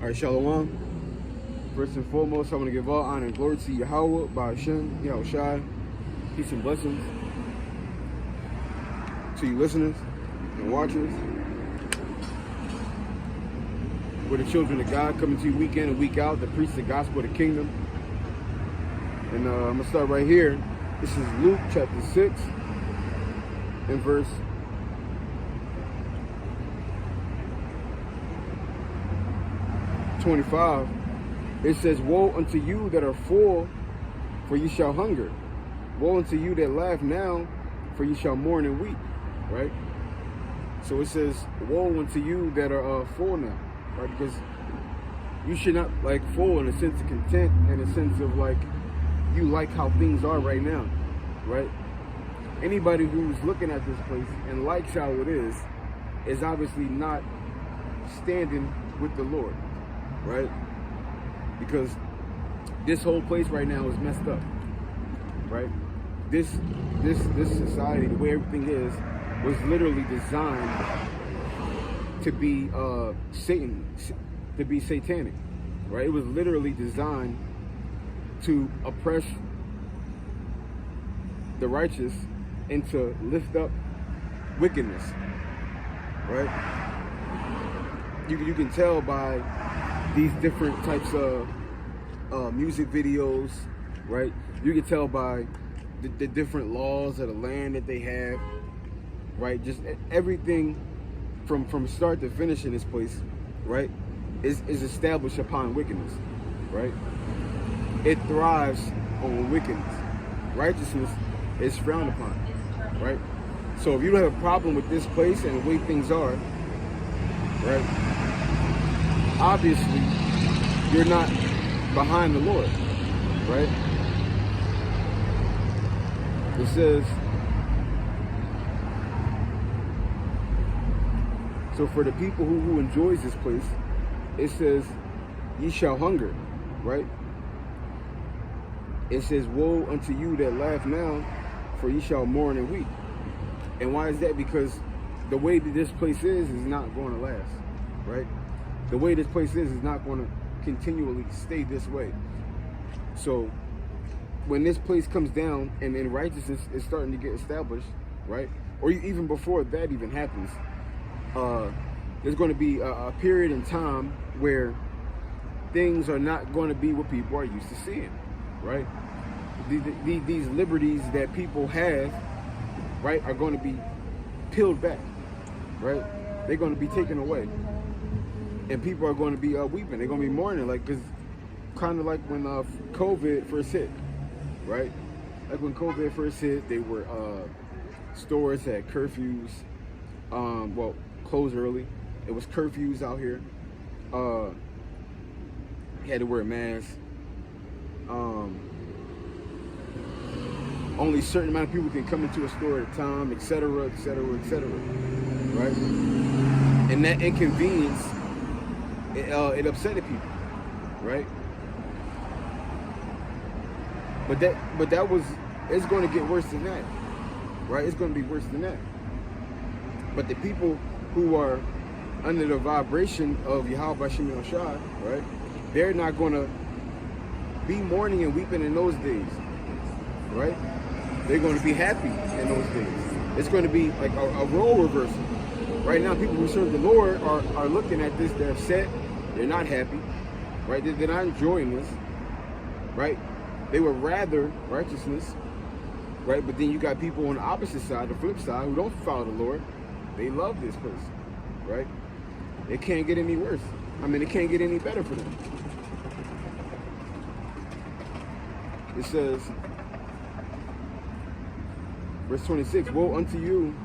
All right, Shalom. First and foremost, I want to give all honor and glory to Yahweh, Ba'ashem, Yahweh Shai. Peace and blessings to you listeners and watchers. We're the children of God coming to you week in and week out to preach the gospel of the kingdom. And I'm going to start right here. This is Luke chapter 6 and verse 25. It says, "Woe unto you that are full, for ye shall hunger. Woe unto you that laugh now, for ye shall mourn and weep." Right? So it says, woe unto you that are full now. Right? Because you should not like full in a sense of content, in a sense of like you like how things are right now. Right? Anybody who's looking at this place and likes how it is obviously not standing with the Lord. Right? Because this whole place right now is messed up, right? This society, the way everything is, was literally designed to be satanic, right? It was literally designed to oppress the righteous and to lift up wickedness, right? You can tell by these different types of music videos, right? You can tell by the different laws of the land that they have, right? Just everything from start to finish in this place, right, is established upon wickedness, right? It thrives on wickedness. Righteousness is frowned upon, right? So if you don't have a problem with this place and the way things are, right, obviously you're not behind the Lord, right? It says, so for the people who enjoys this place, it says, ye shall hunger, right? It says, woe unto you that laugh now, for ye shall mourn and weep. And why is that? Because the way that this place is not going to last, right? The way this place is not going to continually stay this way. So when this place comes down and righteousness is starting to get established, right, or even before that even happens, there's going to be a period in time where things are not going to be what people are used to seeing, right? These liberties that people have, right, are going to be peeled back, right? They're going to be taken away. And people are going to be weeping. They're going to be mourning, like, because kind of like when COVID first hit, right? Like when COVID first hit, they were stores had curfews. Well, closed early. It was curfews out here. You had to wear a mask. Only a certain amount of people can come into a store at a time, etc., etc., etc. Right? And that inconvenience, it upsetted people, right? But that was, it's going to get worse than that, right? It's going to be worse than that. But the people who are under the vibration of Yahweh Ba'ashem Yahweh Shai, right? They're not going to be mourning and weeping in those days, right? They're going to be happy in those days. It's going to be like a role reversal. Right now, people who serve the Lord are looking at this, they're upset, they're not happy, right? They're not enjoying this, right? They would rather righteousness, right? But then you got people on the opposite side, the flip side, who don't follow the Lord. They love this place, right? It can't get any worse. I mean, it can't get any better for them. It says, verse 26, woe unto you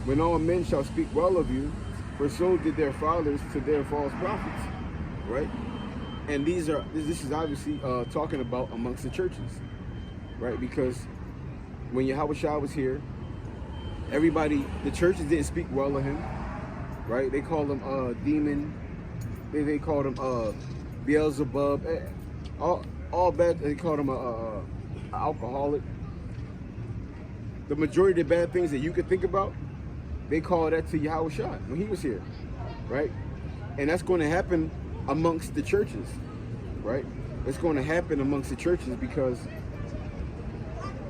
when all men shall speak well of you, for so did their fathers to their false prophets, right? And this is obviously talking about amongst the churches, right? Because when Yahweh Shai was here, everybody, the churches didn't speak well of him, right? They called him demon. They called him Beelzebub. All bad. They called him a alcoholic. The majority of the bad things that you could think about, they called that to Yahweh Shai when he was here, right? And that's going to happen amongst the churches, right? It's going to happen amongst the churches because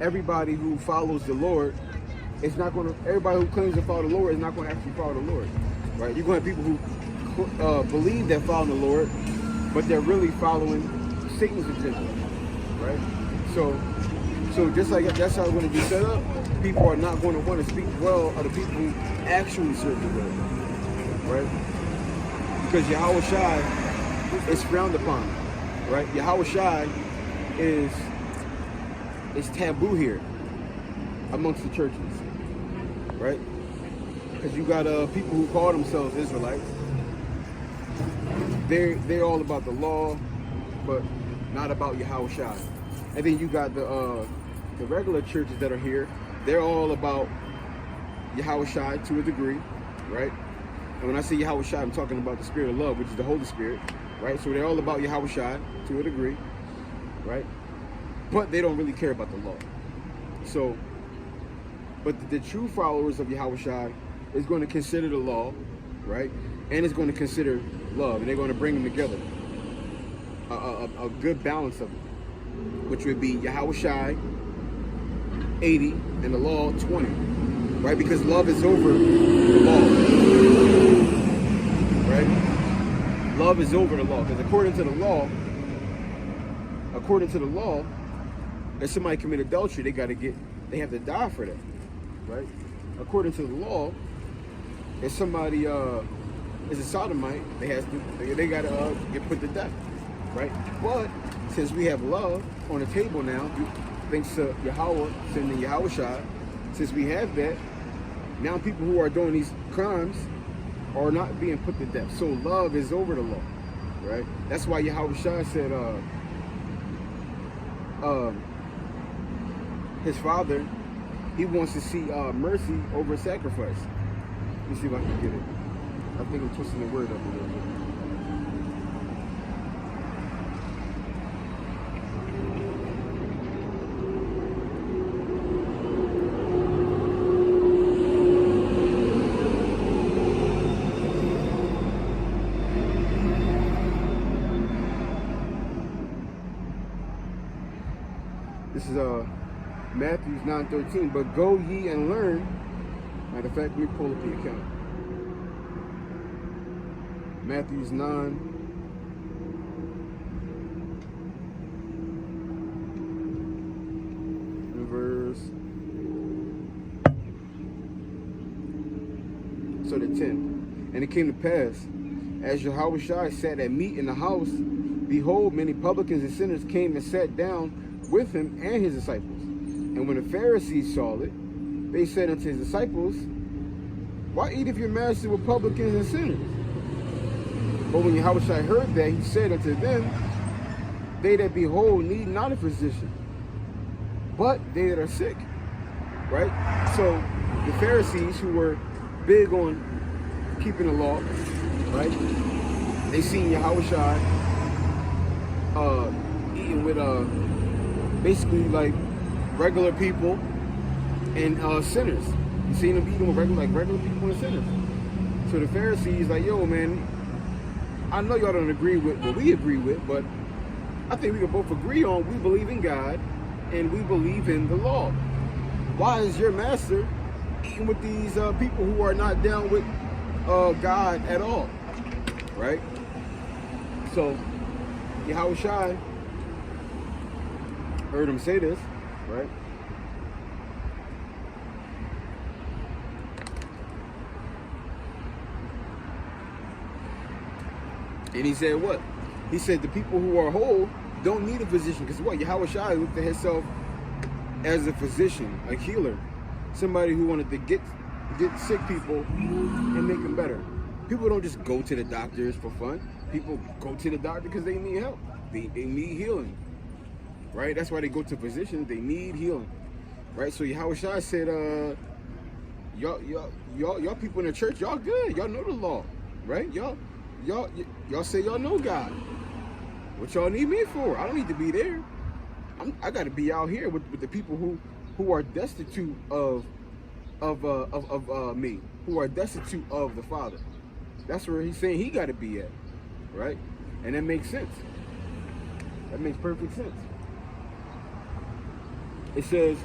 everybody who follows the Lord is not going to, everybody who claims to follow the Lord is not going to actually follow the Lord, right? You're going to have people who believe they're following the Lord, but they're really following Satan's agenda, right? So just like that's how it's going to be set up, people are not going to want to speak well of the people who actually serve the Lord, right? Because Yahweh Shai is frowned upon, right? Yahweh Shai is taboo here amongst the churches, right? Because you got people who call themselves Israelites. They're all about the law, but not about Yahweh Shai. And then you got the regular churches that are here. They're all about Yahweh Shai to a degree, right? And when I say Yahweh Shai, I'm talking about the spirit of love, which is the Holy Spirit, right? So they're all about Yahweh Shai to a degree, right? But they don't really care about the law. So, but the true followers of Yahweh Shai is going to consider the law, right? And it's going to consider love, and they're going to bring them together. A good balance of it, which would be Yahweh Shai 80 and the law 20, right? Because love is over the law, right? Love is over the law, because according to the law, if somebody commit adultery, they have to die for that, right? According to the law, if somebody is a sodomite, they gotta get put to death, right? But since we have love on the table now, thanks to Yahweh sending Yahweh Shai, since we have that, now people who are doing these crimes are not being put to death. So love is over the law, right? That's why Yahweh Shai said, his father, he wants to see mercy over sacrifice. Let me see if I can get it. I think I'm twisting the word up a little bit. This is Matthew 9:13. But go ye and learn. Matter of fact, let me pull up the account. Matthew 9. Verse. So the 10. And it came to pass, as Yahweh Shai sat at meat in the house, behold, many publicans and sinners came and sat down with him and his disciples. And when the Pharisees saw it, they said unto his disciples, why eateth your master with publicans and sinners? But when Yahweh Shai heard that, he said unto them, they that be whole need not a physician, but they that are sick. Right? So the Pharisees, who were big on keeping the law, right? They seen Yahweh Shai eating with basically like regular people and sinners. You seen them eating with regular people and sinners. So the Pharisees like, yo man, I know y'all don't agree with what we agree with, but I think we can both agree on we believe in God and we believe in the law. Why is your master eating with these people who are not down with God at all? Right? So Yahweh Shai heard him say this, right? And he said what? He said the people who are whole don't need a physician. Because what? Yahweh Shai looked at himself as a physician, a healer. Somebody who wanted to get sick people and make them better. People don't just go to the doctors for fun. People go to the doctor because they need help. They need healing. Right? That's why they go to physicians. They need healing. Right? So Yahweh Shai said, y'all people in the church, y'all good. Y'all know the law. Right? Y'all say y'all know God. What y'all need me for? I don't need to be there. I got to be out here with the people who are destitute of me, who are destitute of the Father. That's where he's saying he got to be at, right? And that makes sense. That makes perfect sense. It says,